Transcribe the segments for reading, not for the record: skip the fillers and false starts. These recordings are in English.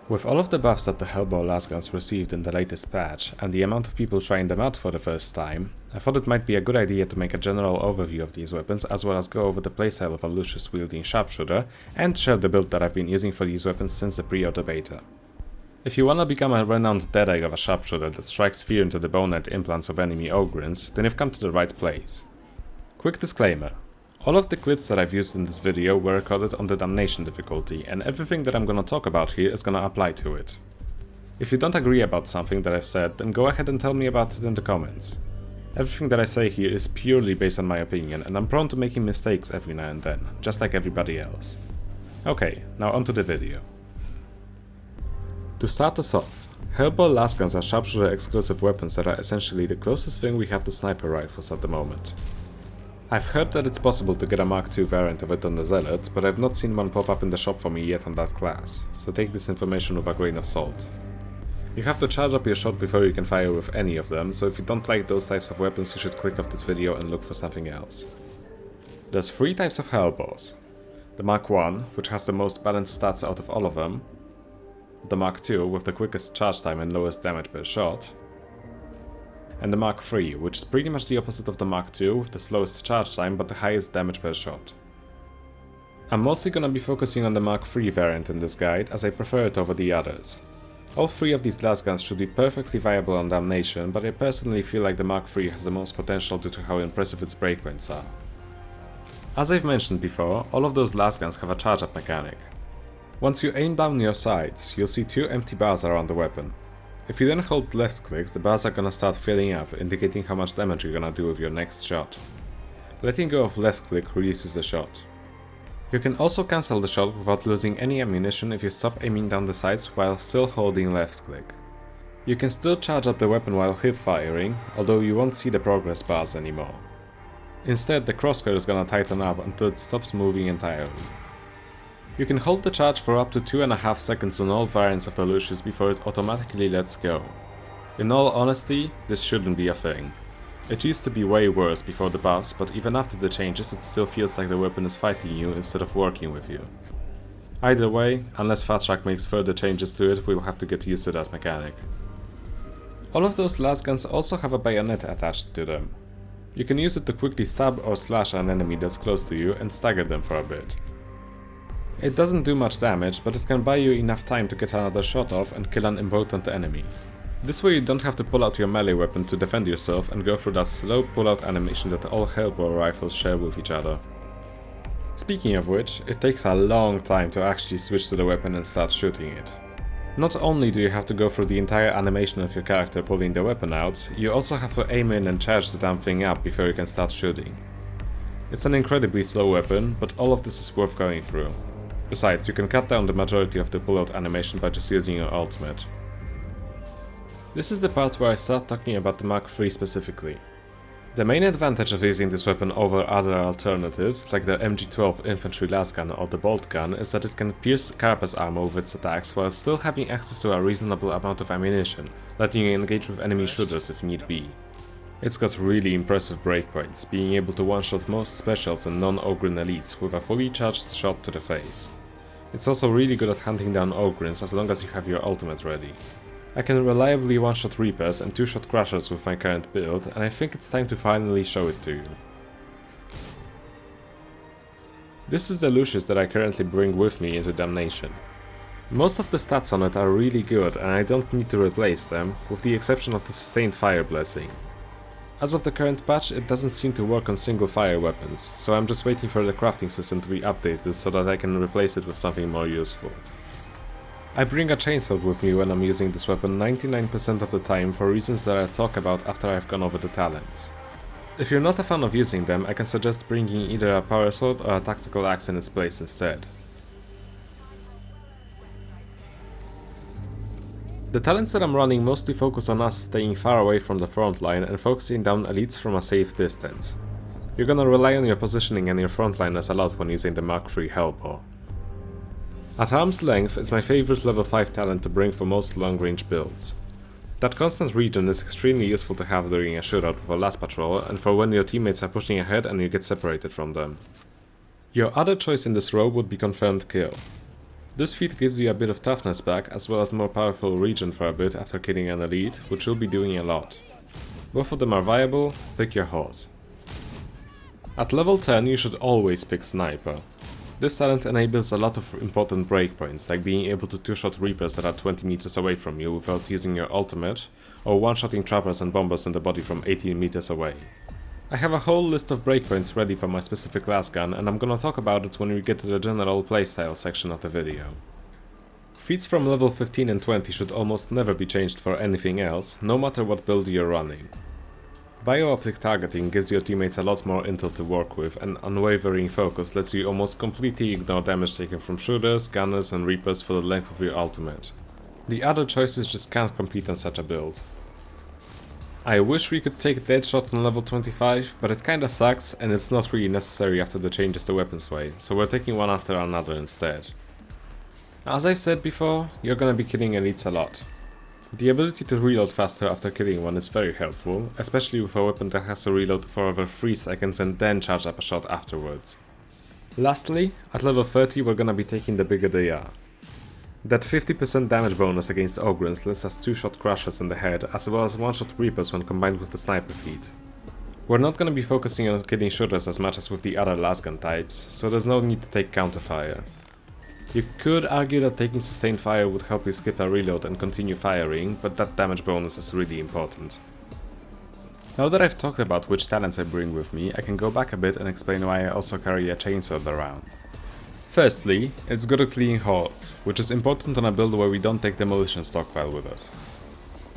With all of the buffs that the Helbore Lasguns received in the latest patch, and the amount of people trying them out for the first time, I thought it might be a good idea to make a general overview of these weapons, as well as go over the playstyle of a Lucius wielding Sharpshooter, and share the build that I've been using for these weapons since the pre-order beta. If you wanna become a renowned deadeye of a Sharpshooter that strikes fear into the bone and implants of enemy Ogrins, then you've come to the right place. Quick disclaimer. All of the clips that I've used in this video were recorded on the Damnation difficulty, and everything that I'm gonna talk about here is gonna apply to it. If you don't agree about something that I've said, then go ahead and tell me about it in the comments. Everything that I say here is purely based on my opinion, and I'm prone to making mistakes every now and then, just like everybody else. Okay, now onto the video. To start us off, Helbore Lasguns are Sharpshooter exclusive weapons that are essentially the closest thing we have to sniper rifles at the moment. I've heard that it's possible to get a Mark II variant of it on the Zealot, but I've not seen one pop up in the shop for me yet on that class, so take this information with a grain of salt. You have to charge up your shot before you can fire with any of them, so if you don't like those types of weapons you should click off this video and look for something else. There's 3 types of Helbores. The Mark I, which has the most balanced stats out of all of them, the Mark II with the quickest charge time and lowest damage per shot, and the Mark III, which is pretty much the opposite of the Mark II with the slowest charge time but the highest damage per shot. I'm mostly gonna be focusing on the Mark III variant in this guide, as I prefer it over the others. All 3 of these Lasguns should be perfectly viable on Damnation, but I personally feel like the Mark III has the most potential due to how impressive its breakpoints are. As I've mentioned before, all of those Lasguns have a charge up mechanic. Once you aim down your sights, you'll see 2 empty bars around the weapon. If you then hold left click, the bars are gonna start filling up, indicating how much damage you're gonna do with your next shot. Letting go of left click releases the shot. You can also cancel the shot without losing any ammunition if you stop aiming down the sights while still holding left click. You can still charge up the weapon while hip firing, although you won't see the progress bars anymore. Instead, the crosshair is gonna tighten up until it stops moving entirely. You can hold the charge for up to 2.5 seconds on all variants of the Lucius before it automatically lets go. In all honesty, this shouldn't be a thing. It used to be way worse before the buffs, but even after the changes it still feels like the weapon is fighting you instead of working with you. Either way, unless Fatrack makes further changes to it, we'll have to get used to that mechanic. All of those Lasguns also have a bayonet attached to them. You can use it to quickly stab or slash an enemy that's close to you and stagger them for a bit. It doesn't do much damage, but it can buy you enough time to get another shot off and kill an important enemy. This way you don't have to pull out your melee weapon to defend yourself and go through that slow pull-out animation that all Helbore rifles share with each other. Speaking of which, it takes a long time to actually switch to the weapon and start shooting it. Not only do you have to go through the entire animation of your character pulling the weapon out, you also have to aim in and charge the damn thing up before you can start shooting. It's an incredibly slow weapon, but all of this is worth going through. Besides, you can cut down the majority of the pullout animation by just using your ultimate. This is the part where I start talking about the Mark III specifically. The main advantage of using this weapon over other alternatives, like the MG12 infantry lasgun or the bolt gun, is that it can pierce carapace armor with its attacks while still having access to a reasonable amount of ammunition, letting you engage with enemy shooters if need be. It's got really impressive breakpoints, being able to one-shot most specials and non-Ogrin elites with a fully charged shot to the face. It's also really good at hunting down Ogrins as long as you have your ultimate ready. I can reliably one-shot Reapers and 2-shot Crushers with my current build, and I think it's time to finally show it to you. This is the Lucius that I currently bring with me into Damnation. Most of the stats on it are really good and I don't need to replace them, with the exception of the sustained fire blessing. As of the current patch, it doesn't seem to work on single fire weapons, so I'm just waiting for the crafting system to be updated so that I can replace it with something more useful. I bring a chainsword with me when I'm using this weapon 99% of the time for reasons that I'll talk about after I've gone over the talents. If you're not a fan of using them, I can suggest bringing either a power sword or a tactical axe in its place instead. The talents that I'm running mostly focus on us staying far away from the front line and focusing down elites from a safe distance. You're gonna rely on your positioning and your frontliners a lot when using the Mark III Helbore. At arm's length is my favorite level 5 talent to bring for most long-range builds. That constant regen is extremely useful to have during a shootout with a last patrol and for when your teammates are pushing ahead and you get separated from them. Your other choice in this row would be Confirmed Kill. This feat gives you a bit of toughness back as well as more powerful regen for a bit after killing an elite, which you'll be doing a lot. Both of them are viable, pick your horse. At level 10 you should always pick Sniper. This talent enables a lot of important breakpoints, like being able to two-shot Reapers that are 20 meters away from you without using your ultimate, or one-shotting trappers and bombers in the body from 18 meters away. I have a whole list of breakpoints ready for my specific Lasgun, and I'm gonna talk about it when we get to the general playstyle section of the video. Feats from level 15 and 20 should almost never be changed for anything else, no matter what build you're running. Bio-optic targeting gives your teammates a lot more intel to work with, and unwavering focus lets you almost completely ignore damage taken from shooters, gunners and reapers for the length of your ultimate. The other choices just can't compete on such a build. I wish we could take Deadshot on level 25, but it kinda sucks and it's not really necessary after the changes to weapon sway, so we're taking one after another instead. As I've said before, you're gonna be killing elites a lot. The ability to reload faster after killing one is very helpful, especially with a weapon that has to reload for over 3 seconds and then charge up a shot afterwards. Lastly, at level 30 we're gonna be taking the bigger they are. That 50% damage bonus against Ogrins lets us 2-shot crushes in the head, as well as 1-shot Reapers when combined with the Sniper feat. We're not gonna be focusing on killing shooters as much as with the other Lasgun types, so there's no need to take counterfire. You could argue that taking sustained fire would help you skip a reload and continue firing, but that damage bonus is really important. Now that I've talked about which talents I bring with me, I can go back a bit and explain why I also carry a chainsword around. Firstly, it's good at clearing hordes, which is important on a build where we don't take demolition stockpile with us.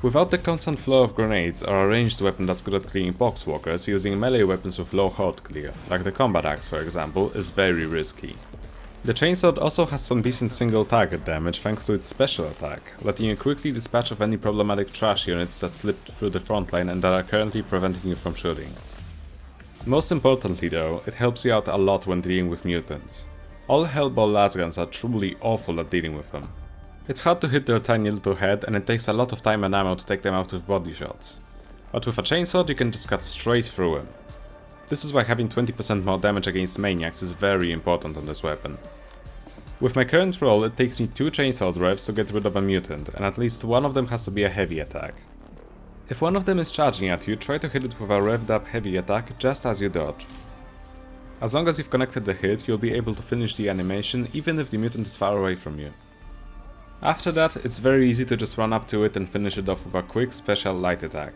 Without the constant flow of grenades or a ranged weapon that's good at clearing boxwalkers, using melee weapons with low horde clear, like the combat axe for example, is very risky. The chainsword also has some decent single target damage thanks to its special attack, letting you quickly dispatch of any problematic trash units that slipped through the front line and that are currently preventing you from shooting. Most importantly though, it helps you out a lot when dealing with mutants. All Helbore Lasguns are truly awful at dealing with them. It's hard to hit their tiny little head and it takes a lot of time and ammo to take them out with body shots. But with a chainsword you can just cut straight through them. This is why having 20% more damage against maniacs is very important on this weapon. With my current roll, it takes me 2 chainsword revs to get rid of a mutant, and at least one of them has to be a heavy attack. If one of them is charging at you, try to hit it with a revved up heavy attack just as you dodge. As long as you've connected the hit, you'll be able to finish the animation even if the mutant is far away from you. After that, it's very easy to just run up to it and finish it off with a quick special light attack.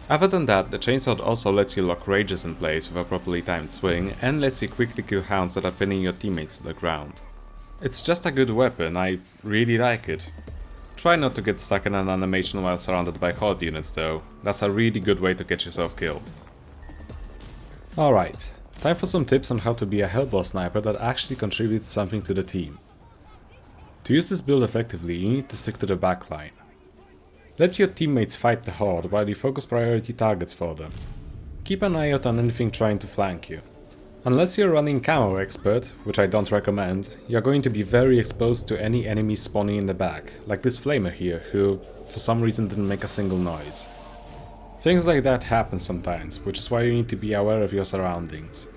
Other than that, the chainsword also lets you lock rages in place with a properly timed swing and lets you quickly kill hounds that are pinning your teammates to the ground. It's just a good weapon, I really like it. Try not to get stuck in an animation while surrounded by horde units though, that's a really good way to get yourself killed. Alright, time for some tips on how to be a Helbore sniper that actually contributes something to the team. To use this build effectively, you need to stick to the backline. Let your teammates fight the horde while you focus priority targets for them. Keep an eye out on anything trying to flank you. Unless you're running camo expert, which I don't recommend, you're going to be very exposed to any enemies spawning in the back, like this flamer here who for some reason didn't make a single noise. Things like that happen sometimes, which is why you need to be aware of your surroundings.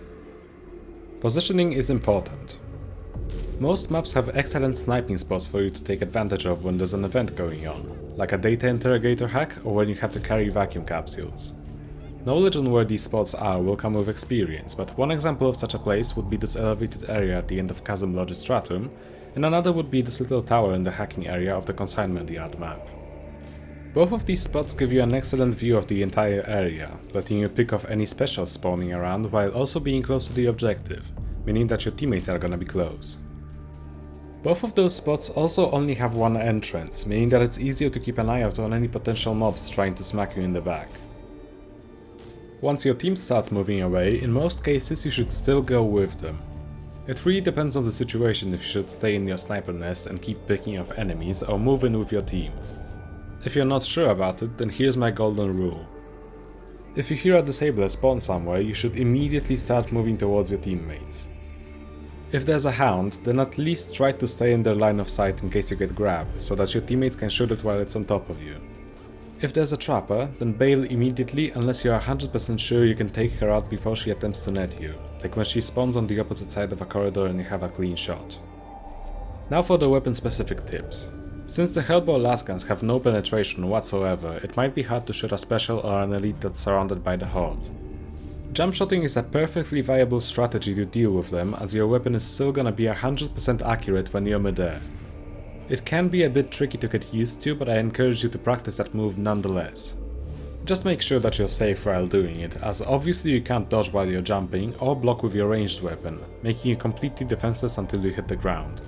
Positioning is important. Most maps have excellent sniping spots for you to take advantage of when there's an event going on, like a data interrogator hack or when you have to carry vacuum capsules. Knowledge on where these spots are will come with experience, but one example of such a place would be this elevated area at the end of Chasm Logistratum, and another would be this little tower in the hacking area of the consignment yard map. Both of these spots give you an excellent view of the entire area, letting you pick off any specials spawning around while also being close to the objective, meaning that your teammates are gonna be close. Both of those spots also only have one entrance, meaning that it's easier to keep an eye out on any potential mobs trying to smack you in the back. Once your team starts moving away, in most cases you should still go with them. It really depends on the situation if you should stay in your sniper nest and keep picking off enemies or move in with your team. If you're not sure about it, then here's my golden rule. If you hear a disabler spawn somewhere, you should immediately start moving towards your teammates. If there's a hound, then at least try to stay in their line of sight in case you get grabbed, so that your teammates can shoot it while it's on top of you. If there's a trapper, then bail immediately unless you are 100% sure you can take her out before she attempts to net you, like when she spawns on the opposite side of a corridor and you have a clean shot. Now for the weapon specific tips. Since the Helbore Lasguns have no penetration whatsoever, it might be hard to shoot a special or an elite that's surrounded by the horde. Jump shotting is a perfectly viable strategy to deal with them, as your weapon is still gonna be 100% accurate when you're mid-air. It can be a bit tricky to get used to, but I encourage you to practice that move nonetheless. Just make sure that you're safe while doing it, as obviously you can't dodge while you're jumping or block with your ranged weapon, making you completely defenseless until you hit the ground.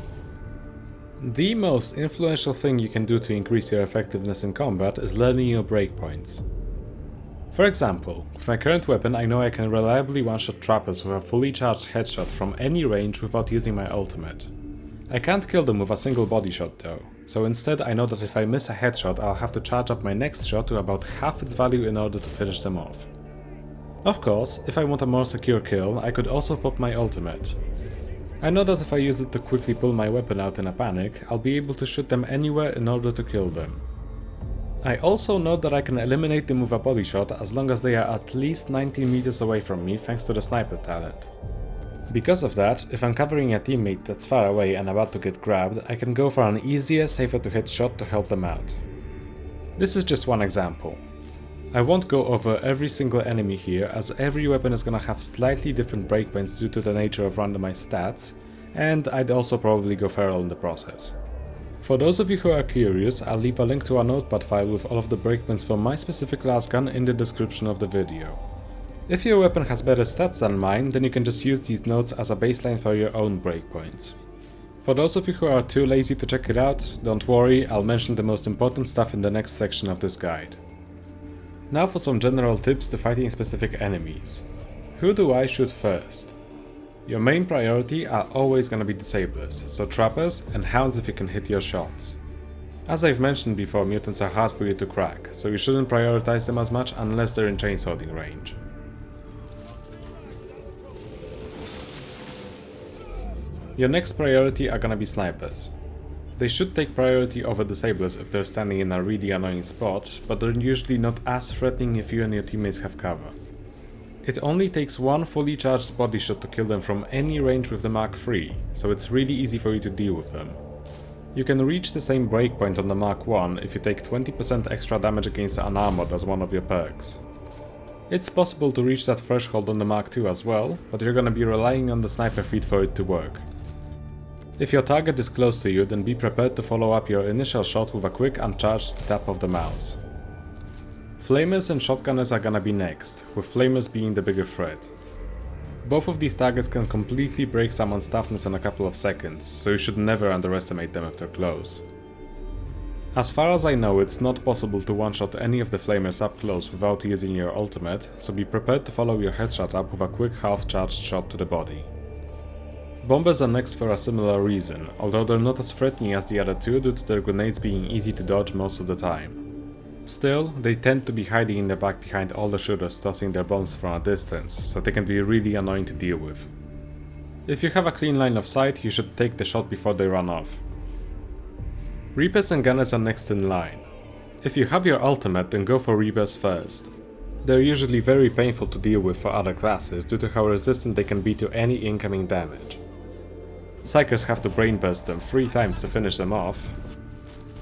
The most influential thing you can do to increase your effectiveness in combat is learning your breakpoints. For example, with my current weapon I know I can reliably one-shot trappers with a fully charged headshot from any range without using my ultimate. I can't kill them with a single body shot though, so instead I know that if I miss a headshot I'll have to charge up my next shot to about half its value in order to finish them off. Of course, if I want a more secure kill, I could also pop my ultimate. I know that if I use it to quickly pull my weapon out in a panic, I'll be able to shoot them anywhere in order to kill them. I also know that I can eliminate them with a body shot as long as they are at least 19 meters away from me thanks to the sniper talent. Because of that, if I'm covering a teammate that's far away and about to get grabbed, I can go for an easier, safer to hit shot to help them out. This is just one example. I won't go over every single enemy here, as every weapon is gonna have slightly different breakpoints due to the nature of randomized stats, and I'd also probably go feral in the process. For those of you who are curious, I'll leave a link to a notepad file with all of the breakpoints for my specific lasgun in the description of the video. If your weapon has better stats than mine, then you can just use these notes as a baseline for your own breakpoints. For those of you who are too lazy to check it out, don't worry, I'll mention the most important stuff in the next section of this guide. Now for some general tips to fighting specific enemies. Who do I shoot first? Your main priority are always gonna be disablers, so trappers and hounds if you can hit your shots. As I've mentioned before, mutants are hard for you to crack, so you shouldn't prioritize them as much unless they're in chainswording range. Your next priority are gonna be snipers. They should take priority over disablers if they're standing in a really annoying spot, but they're usually not as threatening if you and your teammates have cover. It only takes one fully charged body shot to kill them from any range with the Mark III, so it's really easy for you to deal with them. You can reach the same breakpoint on the Mark I if you take 20% extra damage against unarmored as one of your perks. It's possible to reach that threshold on the Mark II as well, but you're gonna be relying on the sniper feat for it to work. If your target is close to you, then be prepared to follow up your initial shot with a quick uncharged tap of the mouse. Flamers and shotgunners are gonna be next, with flamers being the bigger threat. Both of these targets can completely break someone's toughness in a couple of seconds, so you should never underestimate them if they're close. As far as I know, it's not possible to one-shot any of the flamers up close without using your ultimate, so be prepared to follow your headshot up with a quick half-charged shot to the body. Bombers are next for a similar reason, although they're not as threatening as the other two due to their grenades being easy to dodge most of the time. Still, they tend to be hiding in the back behind all the shooters tossing their bombs from a distance, so they can be really annoying to deal with. If you have a clean line of sight, you should take the shot before they run off. Reapers and gunners are next in line. If you have your ultimate, then go for Reapers first. They're usually very painful to deal with for other classes due to how resistant they can be to any incoming damage. Psychers have to brain burst them 3 times to finish them off.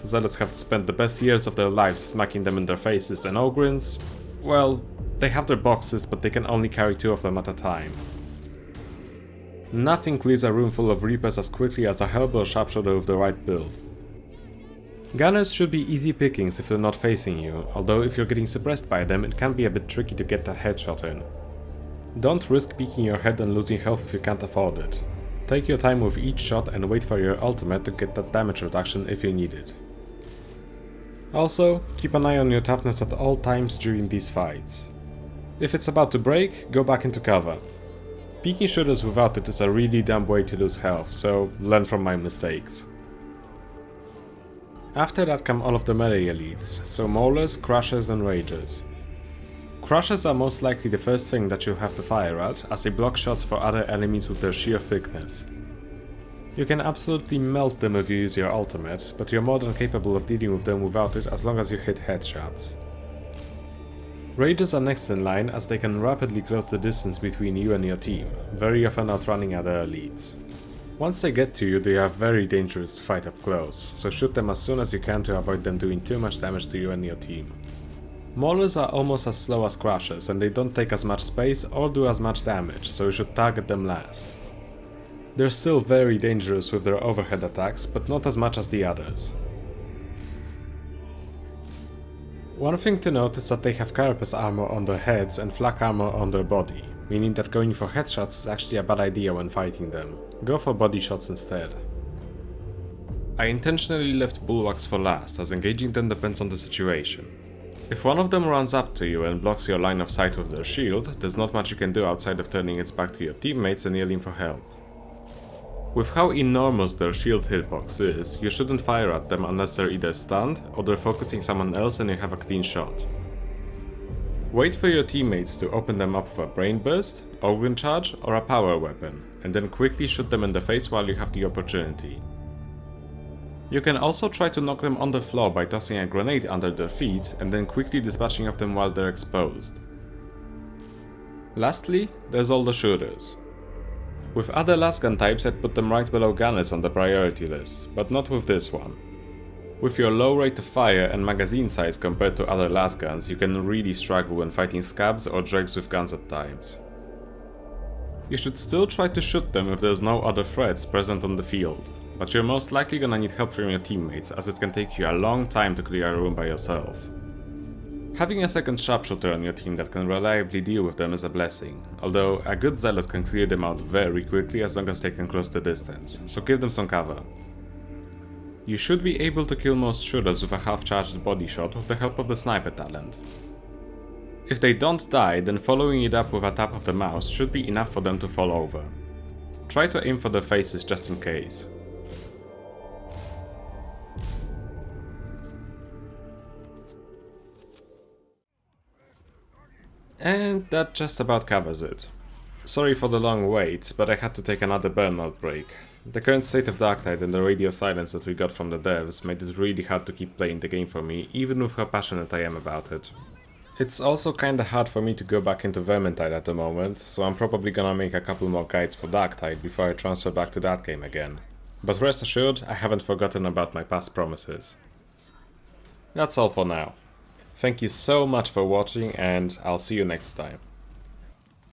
Zealots have to spend the best years of their lives smacking them in their faces, and Ogryns, well, they have their boxes, but they can only carry 2 of them at a time. Nothing clears a room full of Reapers as quickly as a Helbore Sharpshooter with the right build. Gunners should be easy pickings if they're not facing you, although if you're getting suppressed by them, it can be a bit tricky to get that headshot in. Don't risk peeking your head and losing health if you can't afford it. Take your time with each shot and wait for your ultimate to get that damage reduction if you need it. Also, keep an eye on your toughness at all times during these fights. If it's about to break, go back into cover. Peeking shooters without it is a really dumb way to lose health, so learn from my mistakes. After that come all of the melee elites, so Maulers, Crushers and Ragers. Crushers are most likely the first thing that you'll have to fire at, as they block shots for other enemies with their sheer thickness. You can absolutely melt them if you use your ultimate, but you're more than capable of dealing with them without it as long as you hit headshots. Ragers are next in line, as they can rapidly close the distance between you and your team, very often outrunning other elites. Once they get to you, they are very dangerous to fight up close, so shoot them as soon as you can to avoid them doing too much damage to you and your team. Maulers are almost as slow as Crushers, and they don't take as much space or do as much damage, so you should target them last. They're still very dangerous with their overhead attacks, but not as much as the others. One thing to note is that they have carapace armor on their heads and flak armor on their body, meaning that going for headshots is actually a bad idea when fighting them. Go for body shots instead. I intentionally left bulwarks for last, as engaging them depends on the situation. If one of them runs up to you and blocks your line of sight with their shield, there's not much you can do outside of turning its back to your teammates and yelling for help. With how enormous their shield hitbox is, you shouldn't fire at them unless they're either stunned or they're focusing someone else and you have a clean shot. Wait for your teammates to open them up with a brain burst, organ charge or a power weapon, and then quickly shoot them in the face while you have the opportunity. You can also try to knock them on the floor by tossing a grenade under their feet and then quickly dispatching of them while they're exposed. Lastly, there's all the shooters. With other Lasgun types I'd put them right below gunners on the priority list, but not with this one. With your low rate of fire and magazine size compared to other Lasguns, you can really struggle when fighting scabs or dregs with guns at times. You should still try to shoot them if there's no other threats present on the field, but you're most likely gonna need help from your teammates, as it can take you a long time to clear a room by yourself. Having a second sharpshooter on your team that can reliably deal with them is a blessing, although a good zealot can clear them out very quickly as long as they can close the distance, so give them some cover. You should be able to kill most shooters with a half-charged body shot with the help of the sniper talent. If they don't die, then following it up with a tap of the mouse should be enough for them to fall over. Try to aim for their faces just in case. And that just about covers it. Sorry for the long wait, but I had to take another burnout break. The current state of Darktide and the radio silence that we got from the devs made it really hard to keep playing the game for me, even with how passionate I am about it. It's also kinda hard for me to go back into Vermintide at the moment, so I'm probably gonna make a couple more guides for Darktide before I transfer back to that game again. But rest assured, I haven't forgotten about my past promises. That's all for now. Thank you so much for watching, and I'll see you next time.